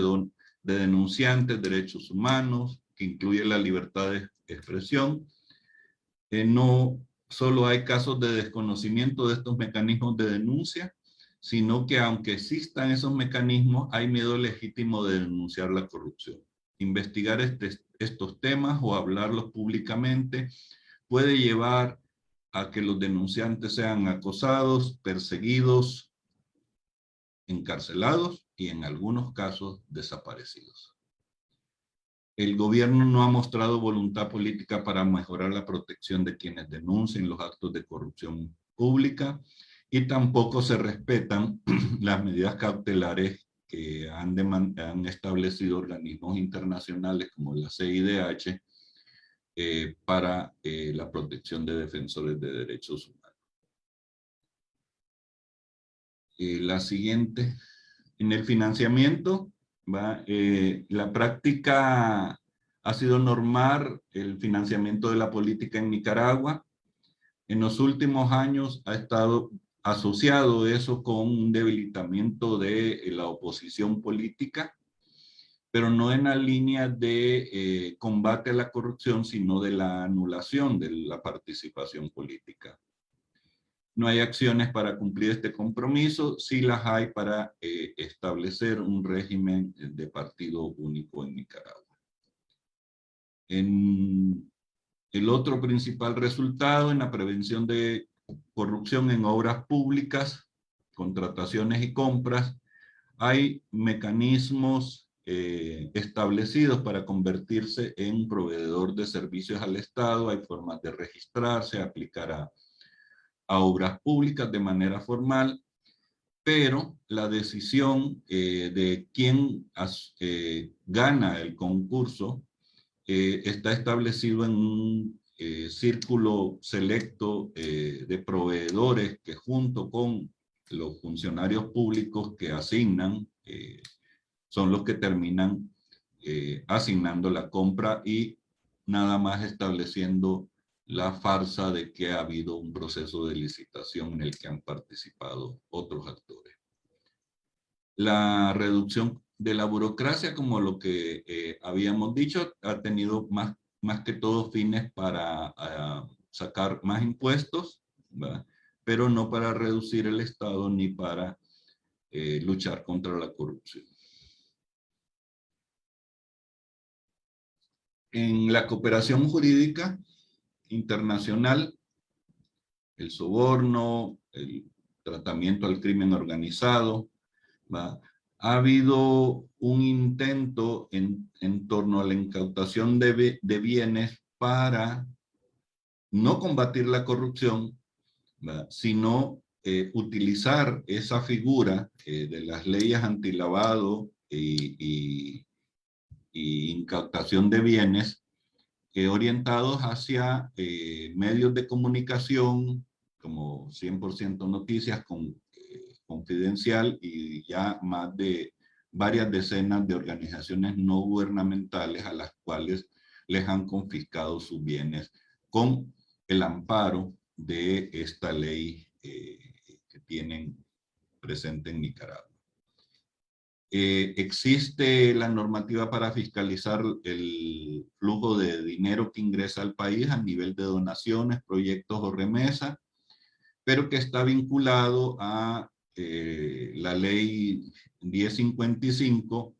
denunciantes, derechos humanos, que incluye la libertad de expresión. No solo hay casos de desconocimiento de estos mecanismos de denuncia, sino que aunque existan esos mecanismos, hay miedo legítimo de denunciar la corrupción. Investigar estos temas o hablarlos públicamente puede llevar a que los denunciantes sean acosados, perseguidos, encarcelados y en algunos casos desaparecidos. El gobierno no ha mostrado voluntad política para mejorar la protección de quienes denuncien los actos de corrupción pública y tampoco se respetan las medidas cautelares que han establecido organismos internacionales como la CIDH para la protección de defensores de derechos humanos. La siguiente, en el financiamiento, la práctica ha sido normar el financiamiento de la política en Nicaragua. En los últimos años ha estado asociado eso con un debilitamiento de la oposición política, pero no en la línea de combate a la corrupción, sino de la anulación de la participación política. No hay acciones para cumplir este compromiso, sí las hay para establecer un régimen de partido único en Nicaragua. El otro principal resultado en la prevención de corrupción en obras públicas, contrataciones y compras, hay mecanismos establecidos para convertirse en proveedor de servicios al Estado, hay formas de registrarse, aplicar a obras públicas de manera formal, pero la decisión de quién gana el concurso está establecido en un círculo selecto de proveedores que junto con los funcionarios públicos que asignan, son los que terminan asignando la compra y nada más estableciendo la farsa de que ha habido un proceso de licitación en el que han participado otros actores. La reducción de la burocracia, como lo que habíamos dicho, ha tenido más que todo fines para sacar más impuestos, ¿verdad? Pero no para reducir el Estado ni para luchar contra la corrupción. En la cooperación jurídica internacional, el soborno, el tratamiento al crimen organizado, ¿va? Ha habido un intento en torno a la incautación de bienes para no combatir la corrupción, ¿va? Sino utilizar esa figura de las leyes antilavado y incautación de bienes orientados hacia medios de comunicación como 100% Noticias Confidencial y ya más de varias decenas de organizaciones no gubernamentales a las cuales les han confiscado sus bienes con el amparo de esta ley que tienen presente en Nicaragua. Existe la normativa para fiscalizar el flujo de dinero que ingresa al país a nivel de donaciones, proyectos o remesas, pero que está vinculado a la ley 1055,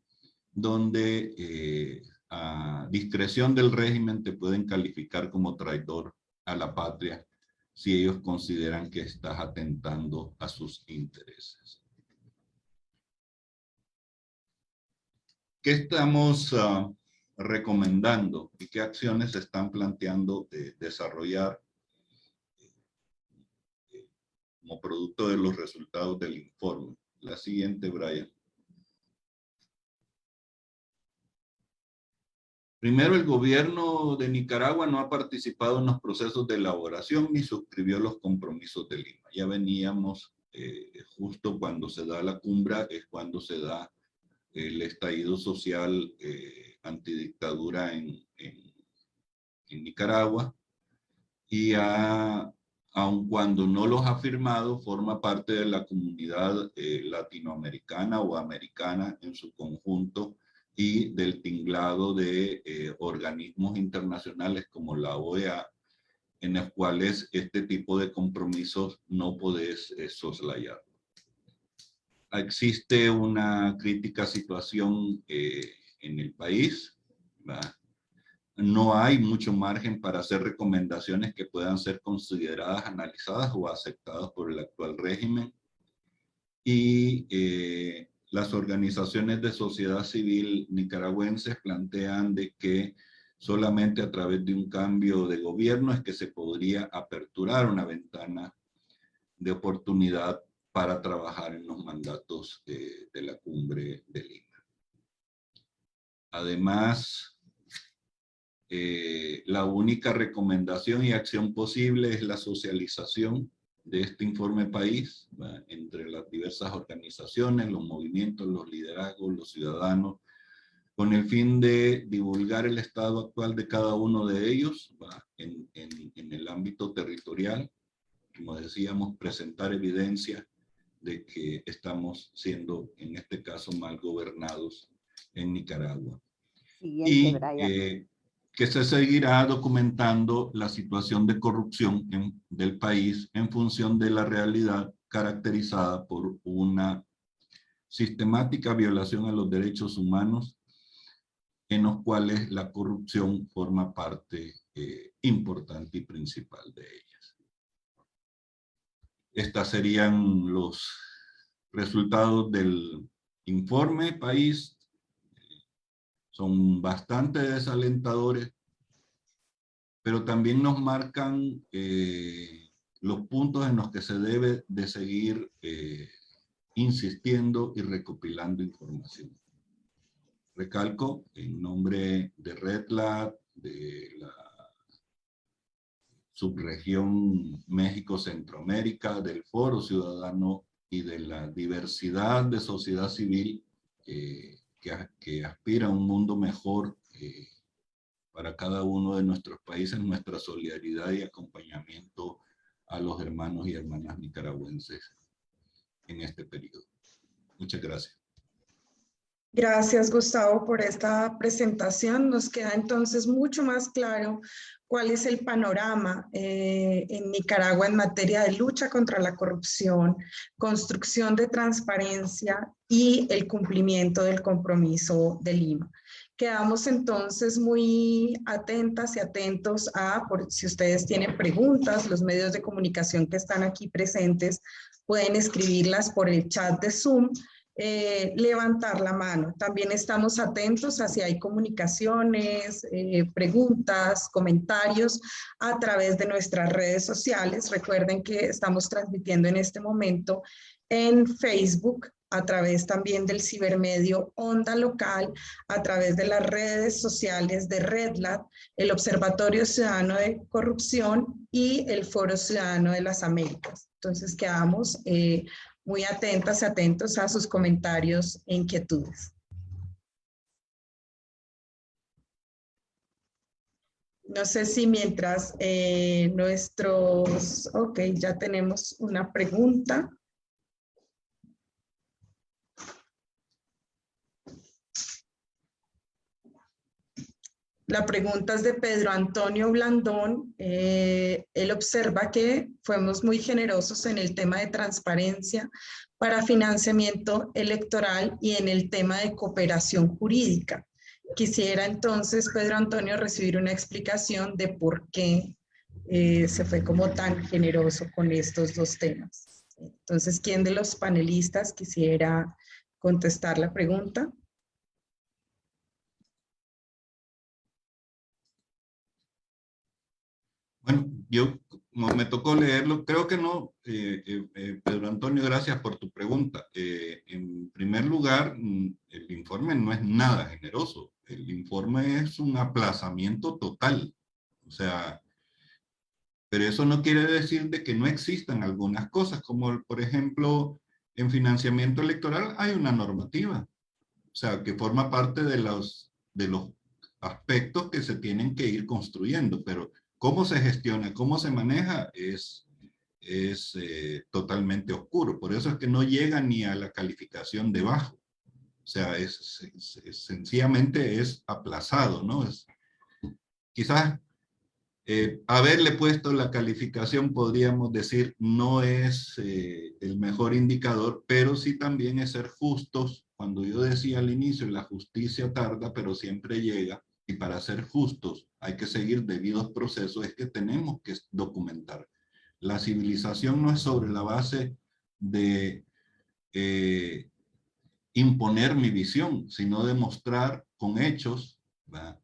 donde a discreción del régimen te pueden calificar como traidor a la patria si ellos consideran que estás atentando a sus intereses. ¿Qué estamos recomendando y qué acciones se están planteando desarrollar como producto de los resultados del informe? La siguiente, Brian. Primero, el gobierno de Nicaragua no ha participado en los procesos de elaboración ni suscribió los compromisos de Lima. Ya veníamos justo cuando se da la cumbre, es cuando se da el estallido social antidictadura en en Nicaragua y aun cuando no los ha firmado, forma parte de la comunidad latinoamericana o americana en su conjunto y del tinglado de organismos internacionales como la OEA, en los cuales este tipo de compromisos no podés soslayar. Existe una crítica situación en el país, ¿verdad? No hay mucho margen para hacer recomendaciones que puedan ser consideradas, analizadas o aceptadas por el actual régimen. Y las organizaciones de sociedad civil nicaragüenses plantean de que solamente a través de un cambio de gobierno es que se podría aperturar una ventana de oportunidad para trabajar en los mandatos de la Cumbre de Lima. Además, la única recomendación y acción posible es la socialización de este informe país, ¿verdad?, entre las diversas organizaciones, los movimientos, los liderazgos, los ciudadanos, con el fin de divulgar el estado actual de cada uno de ellos, ¿verdad?, en el ámbito territorial. Como decíamos, presentar evidencia de que estamos siendo, en este caso, mal gobernados en Nicaragua. Siguiente, Brian. Que se seguirá documentando la situación de corrupción del país en función de la realidad caracterizada por una sistemática violación a los derechos humanos, en los cuales la corrupción forma parte importante y principal de ellas. Estos serían los resultados del informe país. Son bastante desalentadores, pero también nos marcan los puntos en los que se debe de seguir insistiendo y recopilando información. Recalco, en nombre de RedLat, de la subregión México-Centroamérica, del Foro Ciudadano y de la diversidad de sociedad civil que aspira a un mundo mejor para cada uno de nuestros países, nuestra solidaridad y acompañamiento a los hermanos y hermanas nicaragüenses en este periodo. Muchas gracias. Gracias, Gustavo, por esta presentación. Nos queda entonces mucho más claro cuál es el panorama en Nicaragua en materia de lucha contra la corrupción, construcción de transparencia y el cumplimiento del compromiso de Lima. Quedamos entonces muy atentas y atentos si ustedes tienen preguntas, los medios de comunicación que están aquí presentes pueden escribirlas por el chat de Zoom. Levantar la mano. También estamos atentos a si hay comunicaciones, preguntas, comentarios a través de nuestras redes sociales. Recuerden que estamos transmitiendo en este momento en Facebook, a través también del cibermedio Onda Local, a través de las redes sociales de RedLat, el Observatorio Ciudadano de Corrupción y el Foro Ciudadano de las Américas. Entonces quedamos muy atentas y atentos a sus comentarios e inquietudes. No sé si mientras ok, ya tenemos una pregunta. La pregunta es de Pedro Antonio Blandón. Él observa que fuimos muy generosos en el tema de transparencia para financiamiento electoral y en el tema de cooperación jurídica. Quisiera entonces, Pedro Antonio, recibir una explicación de por qué se fue como tan generoso con estos dos temas. Entonces, ¿quién de los panelistas quisiera contestar la pregunta? Bueno, me tocó leerlo, creo que no, Pedro Antonio, gracias por tu pregunta. En primer lugar, el informe no es nada generoso, el informe es un aplazamiento total, o sea, pero eso no quiere decir de que no existan algunas cosas, como por ejemplo, en financiamiento electoral hay una normativa, o sea, que forma parte de los aspectos que se tienen que ir construyendo, pero cómo se gestiona, cómo se maneja es totalmente oscuro. Por eso es que no llega ni a la calificación de bajo. O sea, sencillamente es aplazado, ¿no? Quizás haberle puesto la calificación, podríamos decir, no es el mejor indicador, pero sí también es ser justos. Cuando yo decía al inicio, la justicia tarda, pero siempre llega, y para ser justos hay que seguir debidos procesos, es que tenemos que documentar. La civilización no es sobre la base de imponer mi visión, sino demostrar con hechos, ¿verdad?,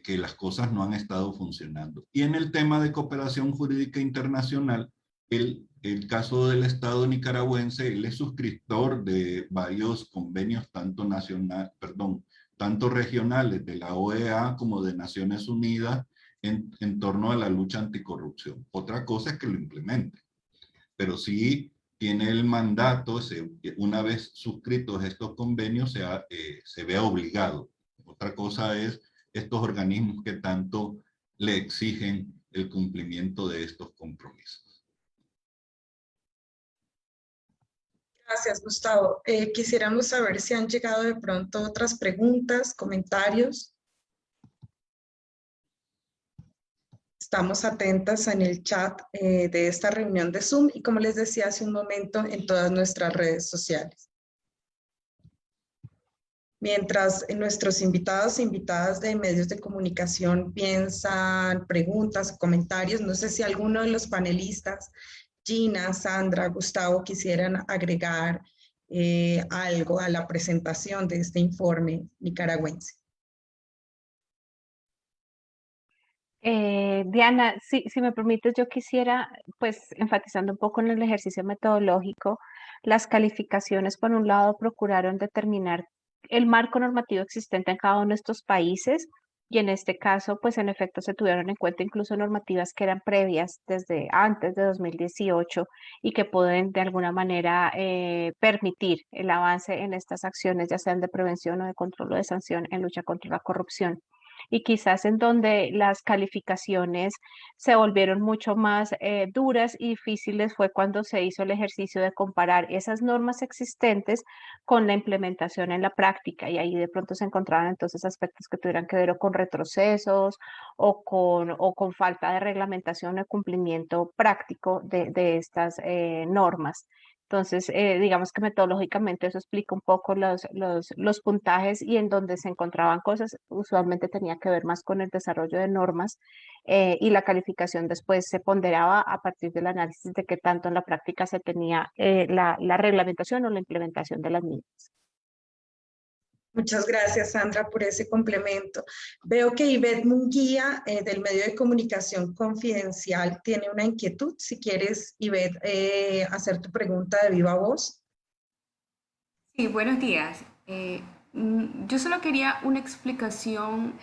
que las cosas no han estado funcionando. Y en el tema de cooperación jurídica internacional, el caso del Estado nicaragüense, él es suscriptor de varios convenios, tanto regionales de la OEA como de Naciones Unidas en torno a la lucha anticorrupción. Otra cosa es que lo implemente, pero sí tiene el mandato, una vez suscritos estos convenios, se ve obligado. Otra cosa es estos organismos que tanto le exigen el cumplimiento de estos compromisos. Gracias, Gustavo. Quisiéramos saber si han llegado de pronto otras preguntas, comentarios. Estamos atentas en el chat de esta reunión de Zoom y, como les decía hace un momento, en todas nuestras redes sociales. Mientras nuestros invitados e invitadas de medios de comunicación piensan preguntas, comentarios, no sé si alguno de los panelistas, Gina, Sandra, Gustavo, quisieran agregar algo a la presentación de este informe nicaragüense. Diana, si me permites, yo quisiera, pues, enfatizando un poco en el ejercicio metodológico, las calificaciones, por un lado, procuraron determinar el marco normativo existente en cada uno de estos países, y en este caso, pues, en efecto, se tuvieron en cuenta incluso normativas que eran previas desde antes de 2018 y que pueden, de alguna manera, permitir el avance en estas acciones, ya sean de prevención o de control o de sanción en lucha contra la corrupción. Y quizás en donde las calificaciones se volvieron mucho más duras y difíciles fue cuando se hizo el ejercicio de comparar esas normas existentes con la implementación en la práctica, y ahí de pronto se encontraban entonces aspectos que tuvieran que ver o con retrocesos o con falta de reglamentación o cumplimiento práctico de estas normas. Entonces, digamos que metodológicamente eso explica un poco los puntajes, y en donde se encontraban cosas, usualmente tenía que ver más con el desarrollo de normas, y la calificación después se ponderaba a partir del análisis de qué tanto en la práctica se tenía la reglamentación o la implementación de las mismas. Muchas gracias, Sandra, por ese complemento. Veo que Ivette Munguía, del medio de comunicación Confidencial, tiene una inquietud. Si quieres, Ivette, hacer tu pregunta de viva voz. Sí, buenos días. Yo solo quería una explicación,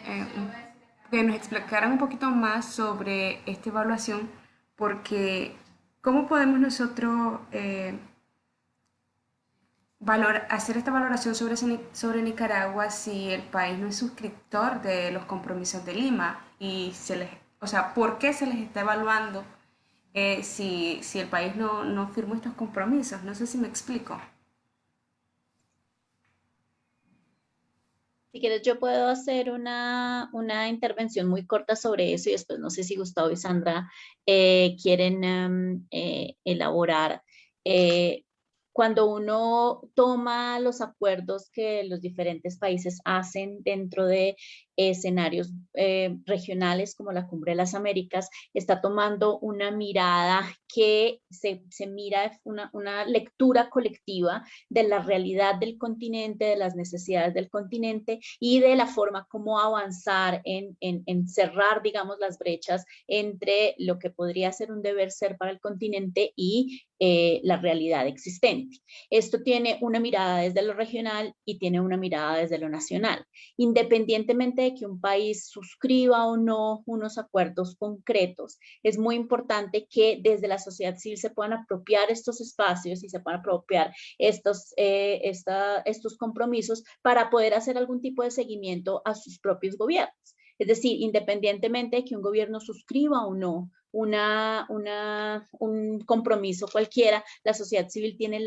que nos explicaran un poquito más sobre esta evaluación, porque ¿cómo podemos nosotros hacer esta valoración sobre Nicaragua si el país no es suscriptor de los compromisos de Lima? Y o sea, ¿por qué se les está evaluando si el país no firmó estos compromisos? No sé si me explico. Si quieres, yo puedo hacer una intervención muy corta sobre eso, y después no sé si Gustavo y Sandra quieren elaborar. Cuando uno toma los acuerdos que los diferentes países hacen dentro de escenarios regionales como la Cumbre de las Américas, está tomando una mirada que se mira una lectura colectiva de la realidad del continente, de las necesidades del continente y de la forma como avanzar en cerrar, digamos, las brechas entre lo que podría ser un deber ser para el continente y la realidad existente. Esto tiene una mirada desde lo regional y tiene una mirada desde lo nacional. Independientemente de que un país suscriba o no unos acuerdos concretos, es muy importante que desde la sociedad civil se puedan apropiar estos espacios y se puedan apropiar estos compromisos para poder hacer algún tipo de seguimiento a sus propios gobiernos. Es decir, independientemente de que un gobierno suscriba o no un compromiso cualquiera, la sociedad civil tiene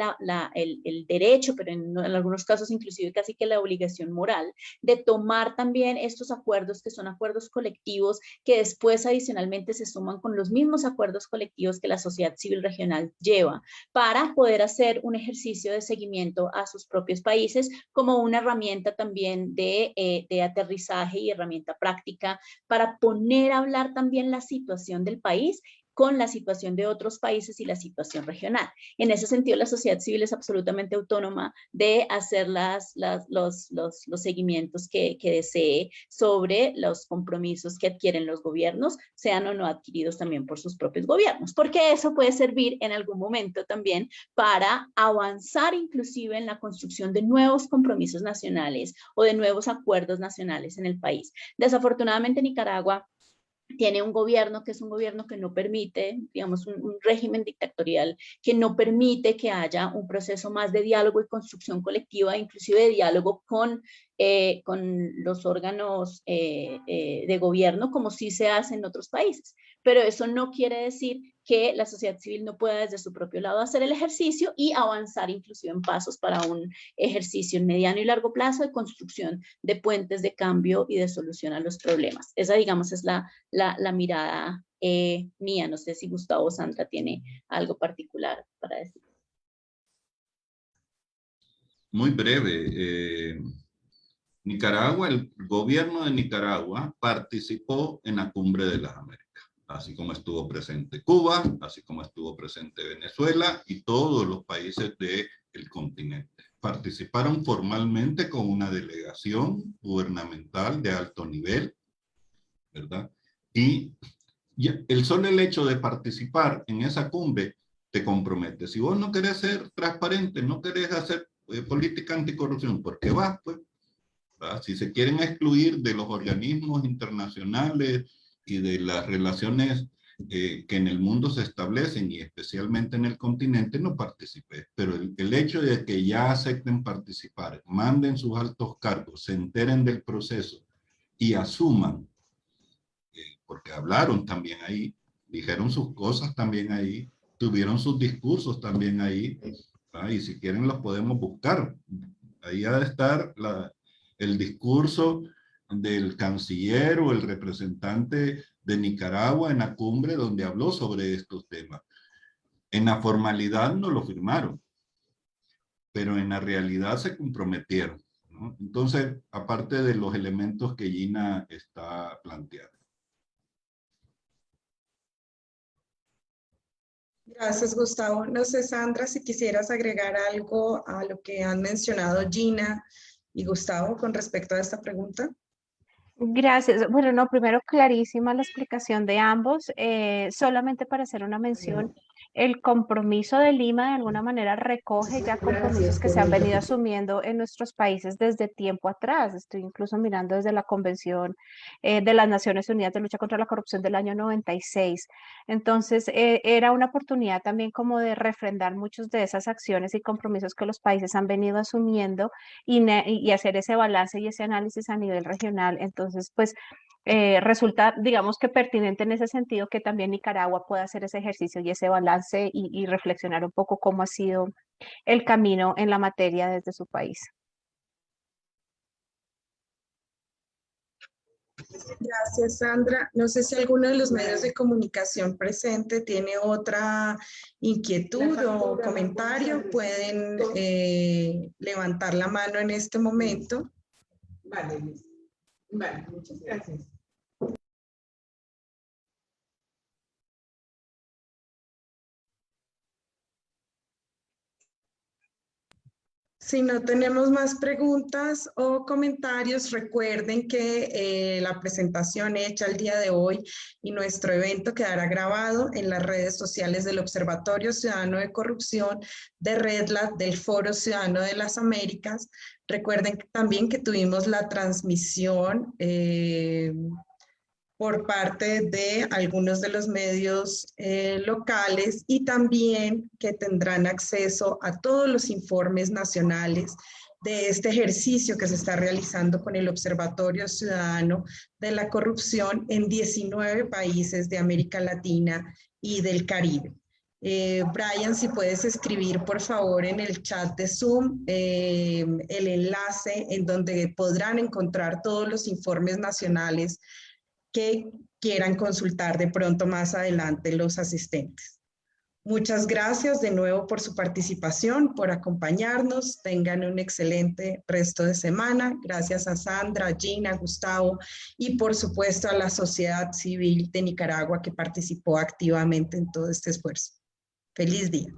el derecho, pero en algunos casos inclusive casi que la obligación moral, de tomar también estos acuerdos que son acuerdos colectivos que después adicionalmente se suman con los mismos acuerdos colectivos que la sociedad civil regional lleva para poder hacer un ejercicio de seguimiento a sus propios países como una herramienta también de aterrizaje y herramienta práctica para poner a hablar también la situación del país con la situación de otros países y la situación regional. En ese sentido, la sociedad civil es absolutamente autónoma de hacer los seguimientos que desee sobre los compromisos que adquieren los gobiernos, sean o no adquiridos también por sus propios gobiernos, porque eso puede servir en algún momento también para avanzar inclusive en la construcción de nuevos compromisos nacionales o de nuevos acuerdos nacionales en el país. Desafortunadamente, Nicaragua tiene un gobierno que es un gobierno que no permite, digamos, un régimen dictatorial que no permite que haya un proceso más de diálogo y construcción colectiva, inclusive de diálogo con los órganos de gobierno, como sí se hace en otros países. Pero eso no quiere decir que la sociedad civil no pueda desde su propio lado hacer el ejercicio y avanzar inclusive en pasos para un ejercicio en mediano y largo plazo de construcción de puentes de cambio y de solución a los problemas. Esa, digamos, es la mirada mía. No sé si Gustavo o Sandra tiene algo particular para decir. Muy breve. Nicaragua, el gobierno de Nicaragua participó en la Cumbre de las Américas, así como estuvo presente Cuba, así como estuvo presente Venezuela y todos los países del continente. Participaron formalmente con una delegación gubernamental de alto nivel, ¿verdad? Y el solo hecho de participar en esa cumbre te compromete. Si vos no querés ser transparente, no querés hacer política anticorrupción, ¿por qué vas, pues? ¿Verdad? Si se quieren excluir de los organismos internacionales y de las relaciones que en el mundo se establecen y especialmente en el continente, no participes. Pero el hecho de que ya acepten participar, manden sus altos cargos, se enteren del proceso y asuman, porque hablaron también ahí, dijeron sus cosas también ahí, tuvieron sus discursos también ahí, ¿verdad? Y si quieren los podemos buscar. Ahí ha de estar el discurso del canciller o el representante de Nicaragua en la cumbre donde habló sobre estos temas. En la formalidad no lo firmaron, pero en la realidad se comprometieron, ¿no? Entonces, aparte de los elementos que Gina está planteando. Gracias, Gustavo. No sé, Sandra, si quisieras agregar algo a lo que han mencionado Gina y Gustavo con respecto a esta pregunta. Gracias. Bueno, no, primero clarísima la explicación de ambos. Solamente para hacer una mención, el compromiso de Lima de alguna manera recoge ya compromisos que se han venido asumiendo en nuestros países desde tiempo atrás. Estoy incluso mirando desde la Convención de las Naciones Unidas de Lucha contra la Corrupción del año 96. Entonces, era una oportunidad también como de refrendar muchas de esas acciones y compromisos que los países han venido asumiendo y hacer ese balance y ese análisis a nivel regional. Entonces, pues resulta, digamos que pertinente en ese sentido que también Nicaragua pueda hacer ese ejercicio y ese balance y reflexionar un poco cómo ha sido el camino en la materia desde su país. Gracias, Sandra. No sé si alguno de los medios de comunicación presente tiene otra inquietud o comentario. Pueden levantar la mano en este momento. Vale, muchas gracias. Si no tenemos más preguntas o comentarios, recuerden que la presentación hecha el día de hoy y nuestro evento quedará grabado en las redes sociales del Observatorio Ciudadano de Corrupción, de REDLAT, del Foro Ciudadano de las Américas. Recuerden también que tuvimos la transmisión por parte de algunos de los medios locales y también que tendrán acceso a todos los informes nacionales de este ejercicio que se está realizando con el Observatorio Ciudadano de la Corrupción en 19 países de América Latina y del Caribe. Brian, si puedes escribir por favor en el chat de Zoom el enlace en donde podrán encontrar todos los informes nacionales que quieran consultar de pronto más adelante los asistentes. Muchas gracias de nuevo por su participación, por acompañarnos. Tengan un excelente resto de semana. Gracias a Sandra, Gina, Gustavo y por supuesto a la sociedad civil de Nicaragua que participó activamente en todo este esfuerzo. Feliz día.